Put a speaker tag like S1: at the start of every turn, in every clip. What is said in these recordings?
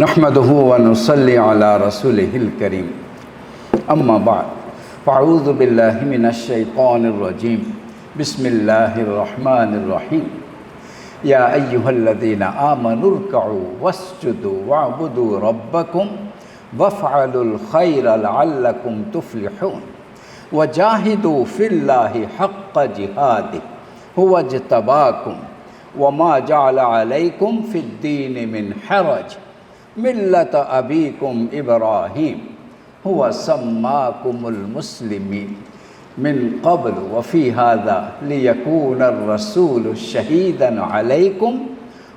S1: نحمده ونصلي على رسوله الكريم اما بعد فاعوذ بالله من الشيطان الرجيم بسم الله الرحمن الرحيم يا ايها الذين آمنوا اركعوا واسجدوا واعبدوا ربكم وافعلوا الخير لعلكم تفلحون وجاهدوا في الله حق جهاده هو اجتباكم وما جعل عليكم في الدين من حرج ملة أبيكم إبراهيم هو سماكم المسلمين من قبل وفي هذا ليكون الرسول شهيدا عليكم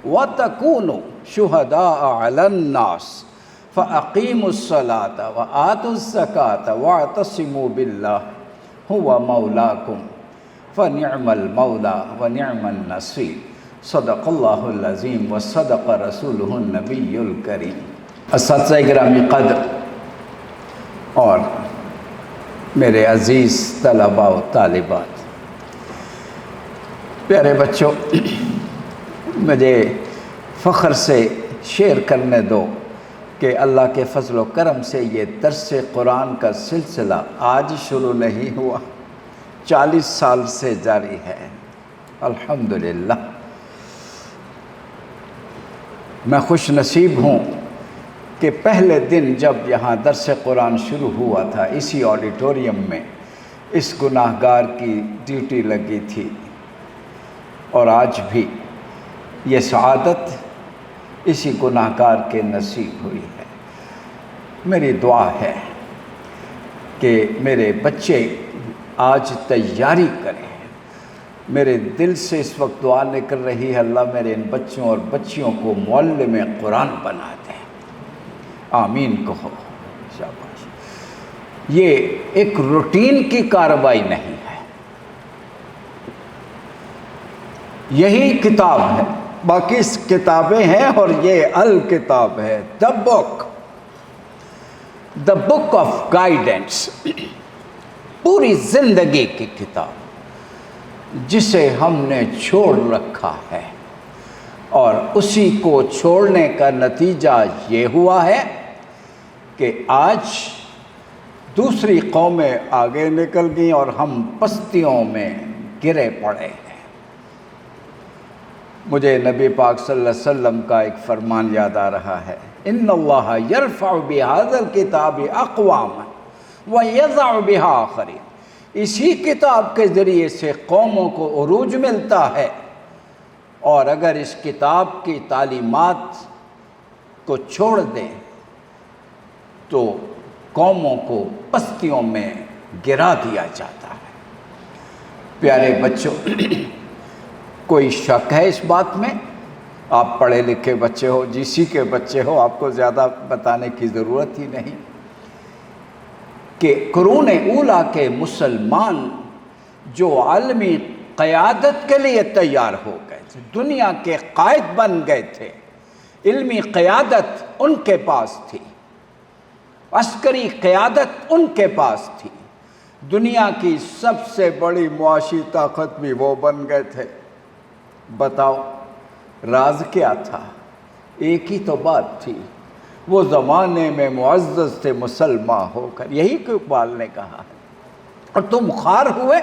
S1: وتكونوا شهداء على الناس فأقيموا الصلاة وآتوا الزكاة واعتصموا بالله هو مولاكم فنعم المولى ونعم النصير صدق اللہ العظیم و صدق رسولہ النبی الکریم۔ اساتذہ گرامی قدر اور میرے عزیز طلباء و طالبات، پیارے بچوں، مجھے فخر سے شیئر کرنے دو کہ اللہ کے فضل و کرم سے یہ درس قرآن کا سلسلہ آج شروع نہیں ہوا، 40 سال سے جاری ہے، الحمدللہ۔ میں خوش نصیب ہوں کہ پہلے دن جب یہاں درس قرآن شروع ہوا تھا اسی آڈیٹوریم میں اس گناہگار کی ڈیوٹی لگی تھی، اور آج بھی یہ سعادت اسی گناہگار کے نصیب ہوئی ہے۔ میری دعا ہے کہ میرے بچے آج تیاری کریں۔ میرے دل سے اس وقت دعا نکل رہی ہے، اللہ میرے ان بچوں اور بچیوں کو معلم قرآن بنا دیں، آمین کہو، شاباش۔ یہ ایک روٹین کی کارروائی نہیں ہے، یہی کتاب ہے، باقی کتابیں ہیں اور یہ الکتاب ہے، دا بک آف گائیڈنس، پوری زندگی کی کتاب جسے ہم نے چھوڑ رکھا ہے، اور اسی کو چھوڑنے کا نتیجہ یہ ہوا ہے کہ آج دوسری قومیں آگے نکل گئیں اور ہم پستیوں میں گرے پڑے ہیں۔ مجھے نبی پاک صلی اللہ علیہ وسلم کا ایک فرمان یاد آ رہا ہے، ان اللہ یرفع بہذا الکتاب اقواما ویضع بہا آخرین۔ اسی کتاب کے ذریعے سے قوموں کو عروج ملتا ہے، اور اگر اس کتاب کی تعلیمات کو چھوڑ دیں تو قوموں کو پستیوں میں گرا دیا جاتا ہے۔ پیارے بچوں، کوئی شک ہے اس بات میں؟ آپ پڑھے لکھے بچے ہو، جی سی کے بچے ہو، آپ کو زیادہ بتانے کی ضرورت ہی نہیں کہ قرون اولیٰ کے مسلمان جو عالمی قیادت کے لیے تیار ہو گئے تھے، دنیا کے قائد بن گئے تھے، علمی قیادت ان کے پاس تھی، عسکری قیادت ان کے پاس تھی، دنیا کی سب سے بڑی معاشی طاقت بھی وہ بن گئے تھے۔ بتاؤ راز کیا تھا؟ ایک ہی تو بات تھی، وہ زمانے میں معزز تھے مسلمان ہو کر، یہی کہ اقبال نے کہا ہے، اور تم خوار ہوئے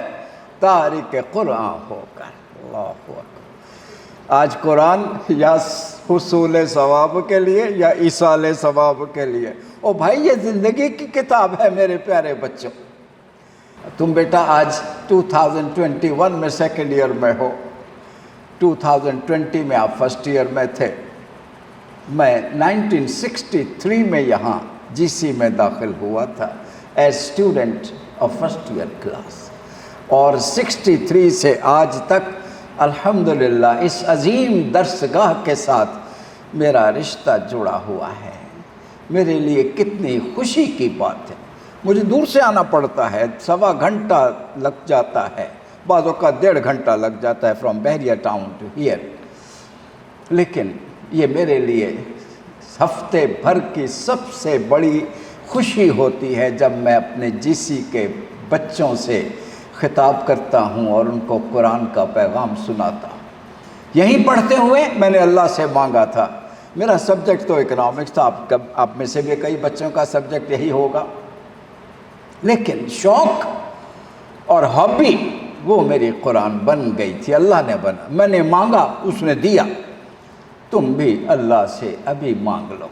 S1: تارک قرآن ہو کر۔ اللہ اکبر۔ آج قرآن یا حصول ثواب کے لیے یا ایصال ثواب کے لیے، او بھائی یہ زندگی کی کتاب ہے میرے پیارے بچوں۔ تم بیٹا آج 2021 میں سیکنڈ ایئر میں ہو، 2020 میں آپ فرسٹ ایئر میں تھے، میں 1963 میں یہاں جی سی میں داخل ہوا تھا as student of first year class, اور 63 سے آج تک الحمدللہ اس عظیم درسگاہ کے ساتھ میرا رشتہ جڑا ہوا ہے۔ میرے لیے کتنی خوشی کی بات ہے، مجھے دور سے آنا پڑتا ہے، 1.25 گھنٹہ لگ جاتا ہے، بعض اوقات 1.5 گھنٹہ لگ جاتا ہے فرام بحریہ ٹاؤن ٹو ہیئر، لیکن یہ میرے لیے ہفتے بھر کی سب سے بڑی خوشی ہوتی ہے جب میں اپنے جی سی کے بچوں سے خطاب کرتا ہوں اور ان کو قرآن کا پیغام سناتا ہوں۔ یہیں پڑھتے ہوئے میں نے اللہ سے مانگا تھا میرا سبجیکٹ تو اکنامکس تھا، آپ میں سے بھی کئی بچوں کا سبجیکٹ یہی ہوگا، لیکن شوق اور ہابی وہ میری قرآن بن گئی تھی، اللہ نے بنا، میں نے مانگا اس نے دیا، تم بھی اللہ سے ابھی مانگ لو۔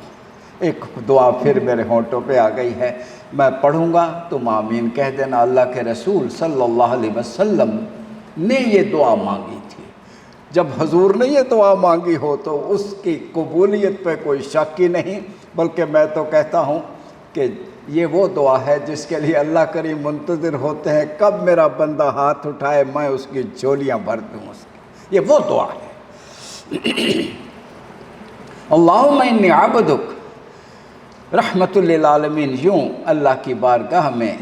S1: ایک دعا پھر میرے ہونٹوں پہ آ گئی ہے، میں پڑھوں گا تم آمین کہہ دینا۔ اللہ کے رسول صلی اللہ علیہ وسلم نے یہ دعا مانگی تھی، جب حضور نے یہ دعا مانگی ہو تو اس کی قبولیت پہ کوئی شک ہی نہیں، بلکہ میں تو کہتا ہوں کہ یہ وہ دعا ہے جس کے لیے اللہ کریم منتظر ہوتے ہیں کب میرا بندہ ہاتھ اٹھائے میں اس کی جھولیاں بھر دوں اس کی، یہ وہ دعا ہے۔ اللہم انی عبدک، رحمت للعالمین یوں اللہ کی بارگاہ میں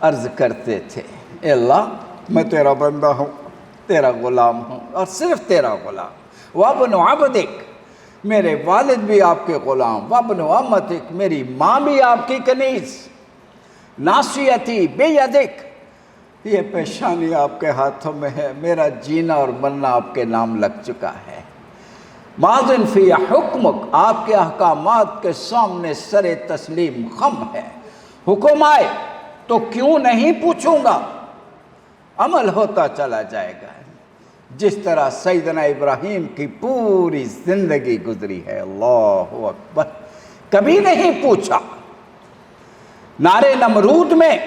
S1: عرض کرتے تھے، اے اللہ میں تیرا بندہ ہوں، تیرا غلام ہوں، اور صرف تیرا غلام، وابن عبدک، میرے والد بھی آپ کے غلام، وابن امتک، میری ماں بھی آپ کی کنیز، ناصیتی بیدک، یہ پیشانی آپ کے ہاتھوں میں ہے، میرا جینا اور مرنا آپ کے نام لگ چکا ہے، ماضٍ فی حکمک، آپ کے احکامات کے سامنے سر تسلیم خم ہے، حکم آئے تو کیوں نہیں پوچھوں گا، عمل ہوتا چلا جائے گا، جس طرح سیدنا ابراہیم کی پوری زندگی گزری ہے۔ اللہ اکبر، کبھی نہیں پوچھا۔ نارے نمرود میں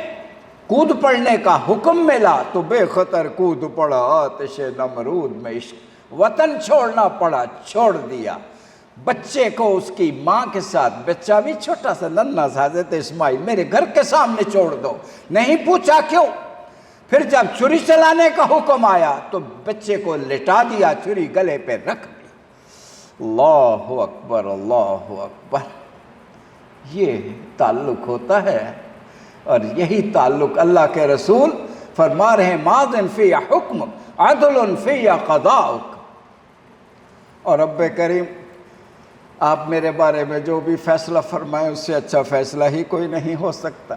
S1: کود پڑنے کا حکم ملا تو بے خطر کود پڑا آتش نمرود میں، عشق وطن چھوڑنا پڑا چھوڑ دیا، بچے کو اس کی ماں کے ساتھ، بچہ بھی چھوٹا سا ننھا سا حضرت اسماعیل میرے گھر کے سامنے چھوڑ دو، نہیں پوچھا کیوں۔ پھر جب چھری چلانے کا حکم آیا تو بچے کو لٹا دیا، چھری گلے پہ رکھ دی۔ اللہ اکبر، اللہ اکبر، یہ تعلق ہوتا ہے، اور یہی تعلق اللہ کے رسول فرما رہے ہیں، ماضٍ فی حکم عدل فی قضاءک، اور رب کریم آپ میرے بارے میں جو بھی فیصلہ فرمائیں اس سے اچھا فیصلہ ہی کوئی نہیں ہو سکتا۔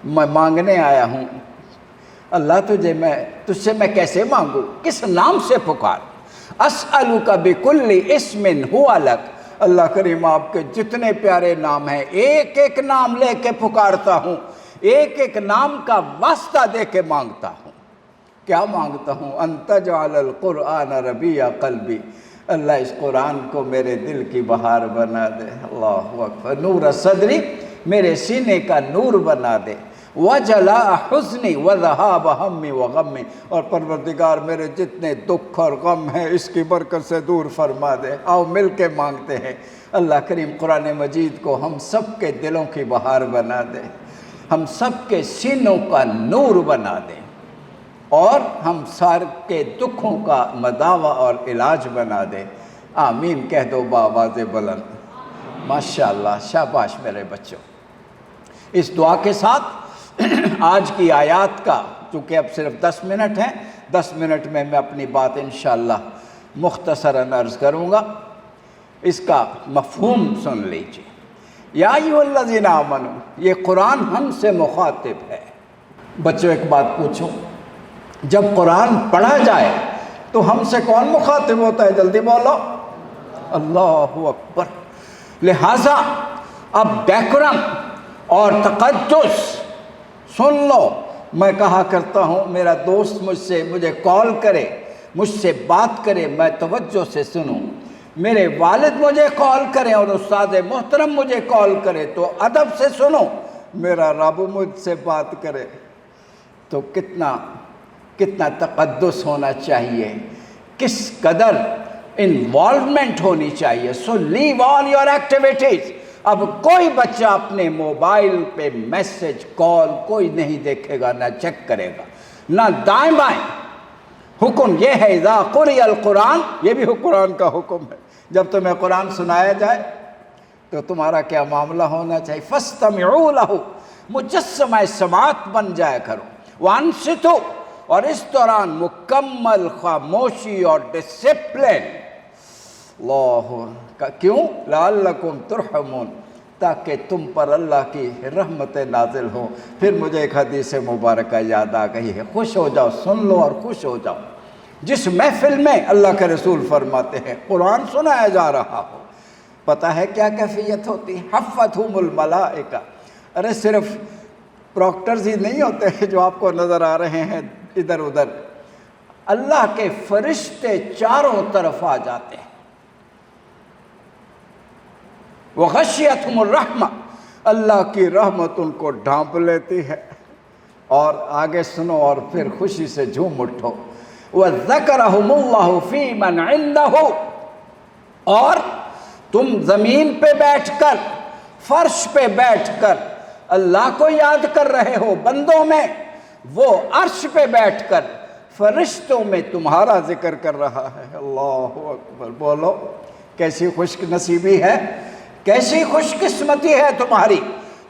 S1: میں مانگنے آیا ہوں، اللہ تجھ سے میں کیسے مانگوں، کس نام سے پکار، اسألک بکل اسم ہو لک، اللہ کریم آپ کے جتنے پیارے نام ہیں ایک ایک نام لے کے پکارتا ہوں، ایک ایک نام کا واسطہ دے کے مانگتا ہوں۔ کیا مانگتا ہوں؟ ان تجعل القرآن ربیع قلبی، اللہ اس قرآن کو میرے دل کی بہار بنا دے، اللہ اکبر، نور صدری، میرے سینے کا نور بنا دے، وجلاء حزنی وذہاب ہمی وغمی، اور پروردگار میرے جتنے دکھ اور غم ہیں اس کی برکت سے دور فرما دے۔ آؤ مل کے مانگتے ہیں، اللہ کریم قرآن مجید کو ہم سب کے دلوں کی بہار بنا دے، ہم سب کے سینوں کا نور بنا دے، اور ہم سار کے دکھوں کا مداوع اور علاج بنا دے۔ آمین کہہ دو بآواز بلند۔ ماشاءاللہ، شاباش میرے بچوں۔ اس دعا کے ساتھ آج کی آیات کا، چونکہ اب صرف 10 منٹ ہیں، 10 منٹ میں میں اپنی بات انشاءاللہ مختصراً عرض کروں گا، اس کا مفہوم سن لیجیے۔ یا ایھا الذین آمنوا، یہ قرآن ہم سے مخاطب ہے۔ بچوں ایک بات پوچھوں، جب قرآن پڑھا جائے تو ہم سے کون مخاطب ہوتا ہے؟ جلدی بولو، اللہ اکبر۔ لہٰذا اب ڈیکورم اور تقدس سن لو۔ میں کہا کرتا ہوں، میرا دوست مجھے کال کرے، مجھ سے بات کرے، میں توجہ سے سنوں، میرے والد مجھے کال کریں اور استاد محترم مجھے کال کرے تو ادب سے سنو، میرا رب مجھ سے بات کرے تو کتنا تقدس ہونا چاہیے، کس قدر انوالومنٹ ہونی چاہیے۔ سو لیو آل یور ایکٹیویٹیز۔ اب کوئی بچہ اپنے موبائل پہ میسج کال کوئی نہیں دیکھے گا، نہ چیک کرے گا، نہ دائیں بائیں۔ حکم یہ ہے اذا قرئ القرآن، یہ بھی قرآن کا حکم ہے، جب تمہیں قرآن سنایا جائے تو تمہارا کیا معاملہ ہونا چاہیے؟ فاستمعوا لہ، مجسمہ سماعت بن جایا کرو، وانصتوا، اور اس دوران مکمل خاموشی اور ڈسپلن۔ اللہ، کیوں؟ لعلکم ترحمون، تاکہ تم پر اللہ کی رحمت نازل ہو۔ پھر مجھے ایک حدیث مبارکہ یاد آ گئی ہے، خوش ہو جاؤ، سن لو اور خوش ہو جاؤ۔ جس محفل میں اللہ کے رسول فرماتے ہیں قرآن سنایا جا رہا ہو، پتہ ہے کیا کیفیت ہوتی ہے؟ حفتہم الملائکہ، ارے صرف پروکٹرز ہی نہیں ہوتے ہیں جو آپ کو نظر آ رہے ہیں ادھر ادھر، اللہ کے فرشتے چاروں طرف آ جاتے ہیں۔ وغشیتہم الرحمہ، اللہ کی رحمت ان کو ڈھانپ لیتی ہے۔ اور آگے سنو اور پھر خوشی سے جھوم اٹھو۔ وَذَكَرَهُمُ اللَّهُ فِي مَنْ عِنْدَهُ، اور تم زمین پہ بیٹھ کر، فرش پہ بیٹھ کر اللہ کو یاد کر رہے ہو بندوں میں، وہ عرش پہ بیٹھ کر فرشتوں میں تمہارا ذکر کر رہا ہے۔ اللہ اکبر، بولو کیسی خوش نصیبی ہے، کیسی خوش قسمتی ہے تمہاری،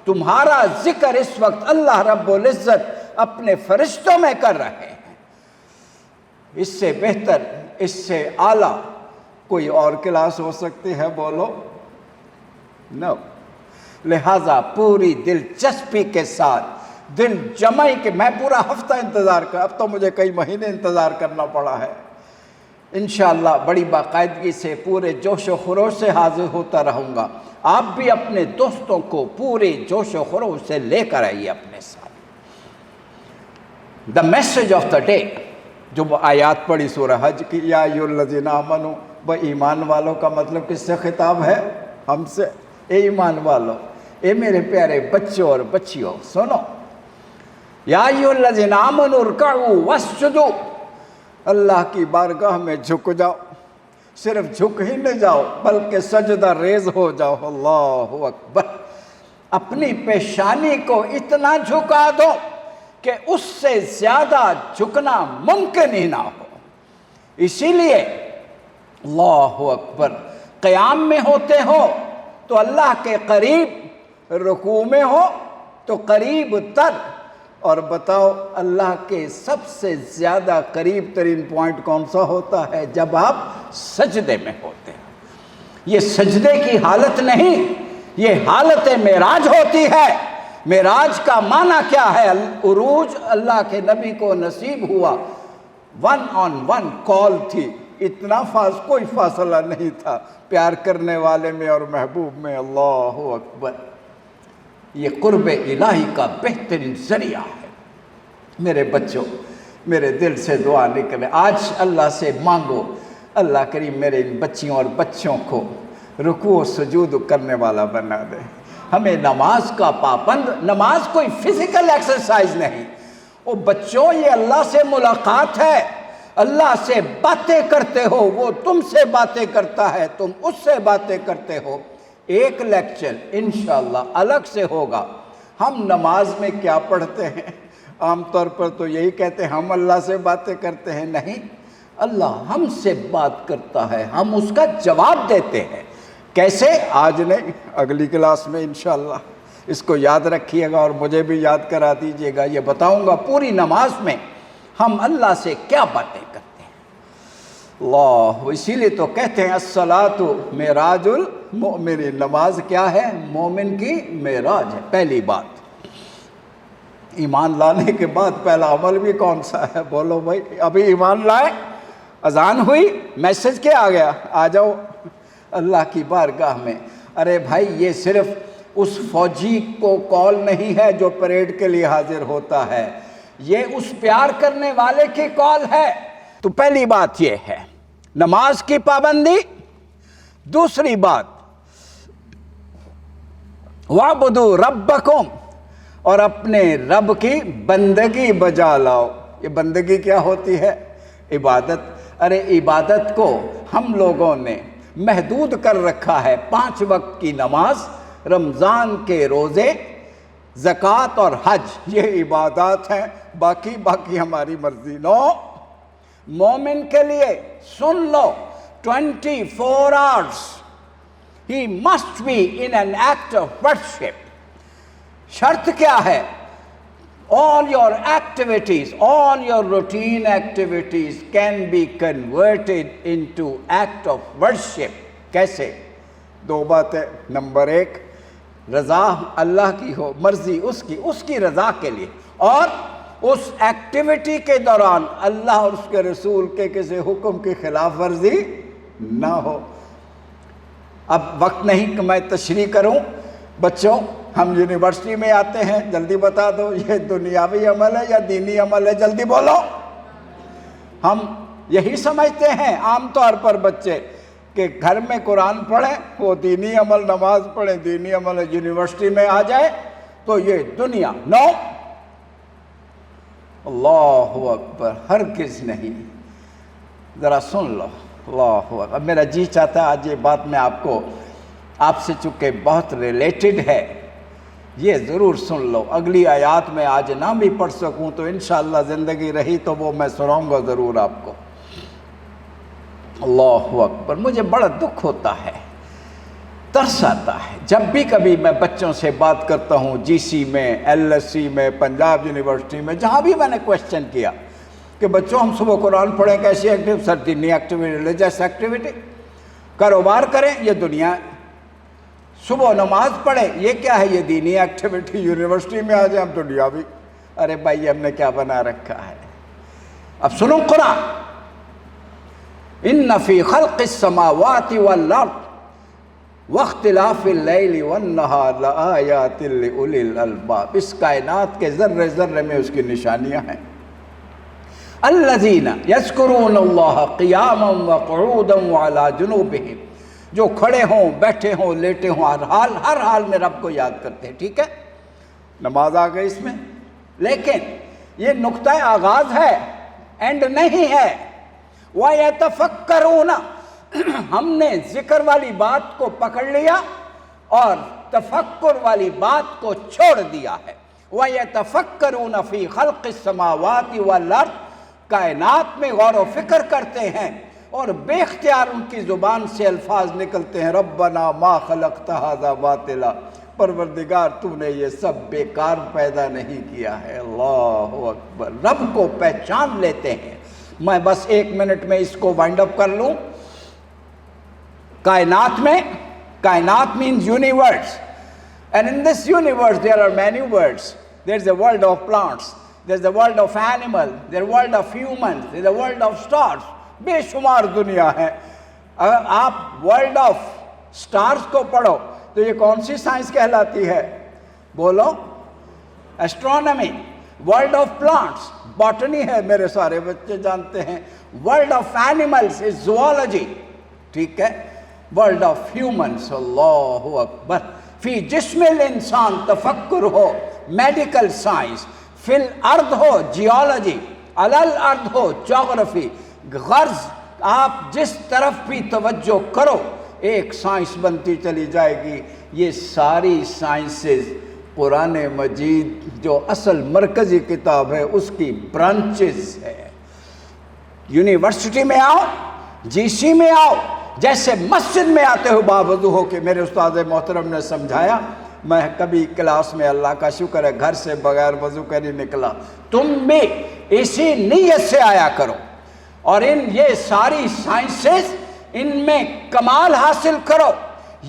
S1: تمہارا ذکر اس وقت اللہ رب العزت اپنے فرشتوں میں کر رہے ہیں۔ اس سے بہتر، اس سے اعلیٰ کوئی اور کلاس ہو سکتی ہے؟ بولو نو۔ لہٰذا پوری دلچسپی کے ساتھ، دل جمعی کے، میں پورا ہفتہ انتظار کر، اب تو مجھے کئی مہینے انتظار کرنا پڑا ہے، انشاءاللہ بڑی باقاعدگی سے پورے جوش و خروش سے حاضر ہوتا رہوں گا۔ آپ بھی اپنے دوستوں کو پورے جوش و خروش سے لے کر آئیے اپنے ساتھ۔ The message of the day, جو آیات پڑھی سورہ حج کی، یا ایھا الذین آمنوا، ایمان والوں کا مطلب کس سے خطاب ہے؟ ہم سے۔ اے ایمان والو، اے میرے پیارے بچوں اور بچیوں، سنو، یا ایھا الذین آمنوا ارکعوا واسجدوا، اللہ کی بارگاہ میں جھک جاؤ، صرف جھک ہی نہ جاؤ بلکہ سجدہ ریز ہو جاؤ۔ اللہ اکبر، اپنی پیشانی کو اتنا جھکا دو کہ اس سے زیادہ جھکنا ممکن ہی نہ ہو۔ اسی لیے اللہ اکبر، قیام میں ہوتے ہو تو اللہ کے قریب، رکوع میں ہو تو قریب تر، اور بتاؤ اللہ کے سب سے زیادہ قریب ترین پوائنٹ کون سا ہوتا ہے؟ جب آپ سجدے میں ہوتے ہیں۔ یہ سجدے کی حالت نہیں، یہ حالت معراج ہوتی ہے۔ معراج کا معنی کیا ہے؟ عروج اللہ کے نبی کو نصیب ہوا، 1-on-1 کال تھی، اتنا کوئی فاصلہ نہیں تھا پیار کرنے والے میں اور محبوب میں۔ اللہ اکبر، یہ قرب الہی کا بہترین ذریعہ ہے۔ میرے بچوں، میرے دل سے دعا نکلے، آج اللہ سے مانگو، اللہ کریم میرے ان بچیوں اور بچوں کو رکوع و سجود کرنے والا بنا دے۔ ہمیں نماز کا پابند، نماز کوئی فزیکل ایکسرسائز نہیں، وہ بچوں یہ اللہ سے ملاقات ہے، اللہ سے باتیں کرتے ہو، وہ تم سے باتیں کرتا ہے، تم اس سے باتیں کرتے ہو۔ ایک لیکچر انشاءاللہ الگ سے ہوگا۔ ہم نماز میں کیا پڑھتے ہیں؟ عام طور پر تو یہی کہتے ہیں ہم اللہ سے باتیں کرتے ہیں، نہیں، اللہ ہم سے بات کرتا ہے، ہم اس کا جواب دیتے ہیں۔ کیسے؟ آج نہیں، اگلی کلاس میں انشاءاللہ اس کو یاد رکھیے گا اور مجھے بھی یاد کرا دیجیے گا۔ یہ بتاؤں گا پوری نماز میں ہم اللہ سے کیا باتیں کرتے ہیں۔ اللہ، اسی لیے تو کہتے ہیں الصلاۃ معراج المؤمن، نماز کیا ہے؟ مومن کی معراج ہے۔ پہلی بات، ایمان لانے کے بعد پہلا عمل بھی کون سا ہے؟ بولو بھائی، ابھی ایمان لائے، اذان ہوئی، میسج کیا آ گیا؟ آ جاؤ اللہ کی بارگاہ میں۔ ارے بھائی، یہ صرف اس فوجی کو کال نہیں ہے جو پریڈ کے لیے حاضر ہوتا ہے، یہ اس پیار کرنے والے کی کال ہے۔ تو پہلی بات یہ ہے نماز کی پابندی۔ دوسری بات، وَاعْبُدُوا رَبَّكُمْ، اور اپنے رب کی بندگی بجا لاؤ۔ یہ بندگی کیا ہوتی ہے؟ عبادت۔ ارے عبادت کو ہم لوگوں نے محدود کر رکھا ہے، 5 وقت کی نماز، رمضان کے روزے، زکوٰۃ اور حج، یہ عبادات ہیں، باقی ہماری مرضی۔ نو، مومن کے لیے سن لو، 24 hours he must be in an act of worship۔ شرط کیا ہے؟ all your activities, all your routine activities can be converted into act of worship۔ کیسے؟ 2 باتیں۔ نمبر 1، رضا اللہ کی ہو، مرضی اس کی رضا کے لیے، اور اس ایکٹیویٹی کے دوران اللہ اور اس کے رسول کے کسی حکم کی خلاف ورزی نہ ہو۔ اب وقت نہیں کہ میں تشریح کروں۔ بچوں، ہم یونیورسٹی میں آتے ہیں، جلدی بتا دو یہ دنیاوی عمل ہے یا دینی عمل ہے؟ جلدی بولو۔ ہم یہی سمجھتے ہیں عام طور پر بچے کہ گھر میں قرآن پڑھیں وہ دینی عمل، نماز پڑھیں دینی عمل ہے، یونیورسٹی میں آ جائے تو یہ دنیا۔ نو، اللہ اکبر، ہرگز نہیں۔ ذرا سن لو، اللہ اکبر۔ اب میرا جی چاہتا ہے آج یہ بات میں آپ سے چونکہ بہت ریلیٹڈ ہے، یہ ضرور سن لو۔ اگلی آیات میں آج نہ بھی پڑھ سکوں تو انشاءاللہ زندگی رہی تو وہ میں سناؤں گا ضرور آپ کو۔ اللہ اکبر، مجھے بڑا دکھ ہوتا ہے، ترس آتا ہے جب بھی کبھی میں بچوں سے بات کرتا ہوں، جی سی میں، ایل ایس سی میں، پنجاب یونیورسٹی میں، جہاں بھی میں نے کویسچن کیا کہ بچوں ہم صبح قرآن پڑھیں کیسی ایکٹیویٹی؟ سر دینی ایکٹیویٹی، ریلیجس ایکٹیویٹی۔ کاروبار کریں یہ دنیا، صبح نماز پڑھیں یہ کیا ہے؟ یہ دینی ایکٹیویٹی۔ یونیورسٹی میں آ جائیں ہم دنیاوی۔ ارے بھائی ہم نے کیا بنا رکھا ہے؟ اب سنو قرآن، ان فی خلق السماوات والارض واختلاف اللیل والنہار لآیات لأولی الالباب، اس کائنات کے ذرے ذرے میں اس کی نشانیاں ہیں۔ الذین یذکرون اللہ قیاما وقعودا وعلی جنوبہم، جو کھڑے ہوں، بیٹھے ہوں، لیٹے ہوں، ہر حال میں رب کو یاد کرتے ہیں۔ ٹھیک ہے، نماز آ گئی اس میں، لیکن یہ نقطہ آغاز ہے، اینڈ نہیں ہے۔ وَيَتَفَكَّرُونَ، ہم نے ذکر والی بات کو پکڑ لیا اور تفکر والی بات کو چھوڑ دیا ہے۔ وَيَتَفَكَّرُونَ فِي خَلْقِ السَّمَاوَاتِ وَالْأَرْضِ، کائنات میں غور و فکر کرتے ہیں اور بے اختیار ان کی زبان سے الفاظ نکلتے ہیں، ربنا ما خلقت ھذا باطلا، پروردگار تو نے یہ سب بیکار پیدا نہیں کیا ہے۔ اللہ اکبر، رب کو پہچان لیتے ہیں۔ میں بس 1 منٹ میں اس کو وائنڈ اپ کر لوں۔ کائنات میں، کائنات means universe, and in this universe there are many worlds. There's a world of plants, there's a world of animals, there's a world of humans, there's a world of stars. بے شمار دنیا ہے۔ اگر آپ ورلڈ آف سٹارز کو پڑھو تو یہ کون سی سائنس کہلاتی ہے؟ بولو، astronomy. World of plants botany ہے، میرے سارے بچے جانتے ہیں۔ World of animals is zoology, ٹھیک ہے۔ ورلڈ آف ہیومنس، اللہ اکبر۔ فی جسم الانسان تفکر ہو، میڈیکل سائنس، فی الارض ہو جیولوجی، علی الارض ہو جغرفی۔ غرض آپ جس طرف بھی توجہ کرو ایک سائنس بنتی چلی جائے گی۔ یہ ساری سائنسز قرآن مجید جو اصل مرکزی کتاب ہے اس کی برانچز ہے۔ یونیورسٹی میں آؤ، جی سی میں آؤ، جیسے مسجد میں آتے ہو باوضو ہو کہ میرے استاد محترم نے سمجھایا، میں کبھی کلاس میں اللہ کا شکر ہے گھر سے بغیر وضو کے نہیں نکلا، تم بھی اسی نیت سے آیا کرو اور یہ ساری سائنسز ان میں کمال حاصل کرو۔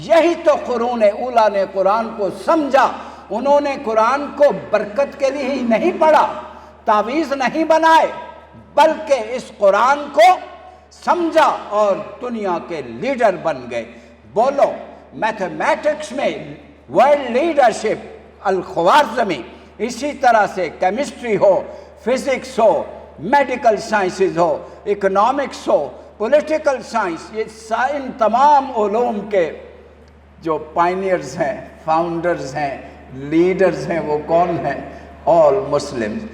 S1: یہی تو قرون اولیٰ نے قرآن کو سمجھا۔ انہوں نے قرآن کو برکت کے لیے ہی نہیں پڑھا، تعویذ نہیں بنائے، بلکہ اس قرآن کو سمجھا اور دنیا کے لیڈر بن گئے۔ بولو، میتھمیٹکس میں ورلڈ لیڈرشپ الخوارزمی، اسی طرح سے کیمسٹری ہو، فزکس ہو، میڈیکل سائنسز ہو، اکنامکس ہو، پولیٹیکل سائنس، یہ ان تمام علوم کے جو پائنیئرز ہیں، فاؤنڈرز ہیں، لیڈرز ہیں، وہ کون ہیں؟ آل Muslims,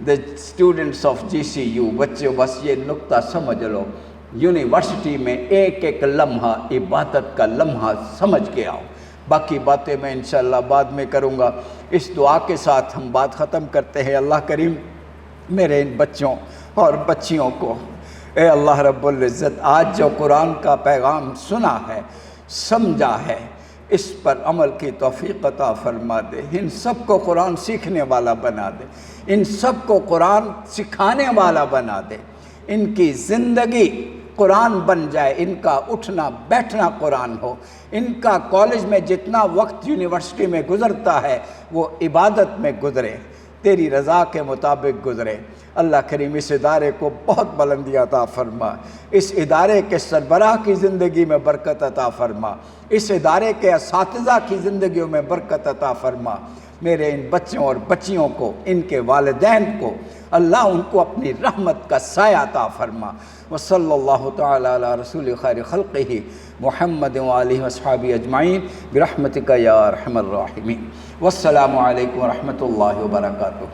S1: the students of GCU۔ بچے بس یہ نقطہ سمجھ لو، یونیورسٹی میں ایک ایک لمحہ عبادت کا لمحہ سمجھ کے آؤ۔ باقی باتیں میں انشاءاللہ بعد میں کروں گا۔ اس دعا کے ساتھ ہم بات ختم کرتے ہیں۔ اللہ کریم میرے ان بچوں اور بچیوں کو، اے اللہ رب العزت، آج جو قرآن کا پیغام سنا ہے، سمجھا ہے، اس پر عمل کی توفیق عطا فرما دے۔ ان سب کو قرآن سیکھنے والا بنا دے، ان سب کو قرآن سکھانے والا بنا دے، ان کی زندگی قرآن بن جائے، ان کا اٹھنا بیٹھنا قرآن ہو، ان کا کالج میں جتنا وقت یونیورسٹی میں گزرتا ہے وہ عبادت میں گزرے۔ تیری رضا کے مطابق گزرے۔ اللہ کریم اس ادارے کو بہت بلندی عطا فرما، اس ادارے کے سربراہ کی زندگی میں برکت عطا فرما، اس ادارے کے اساتذہ کی زندگیوں میں برکت عطا فرما۔ میرے ان بچوں اور بچیوں کو، ان کے والدین کو اللہ ان کو اپنی رحمت کا سایہ عطا فرما۔ وصلی اللہ تعالی علی رسول خیر خلقہ محمد وآلہ واصحابہ اجمعین برحمتک یا ارحم الراحمین۔ والسلام علیکم ورحمۃ اللہ وبرکاتہ۔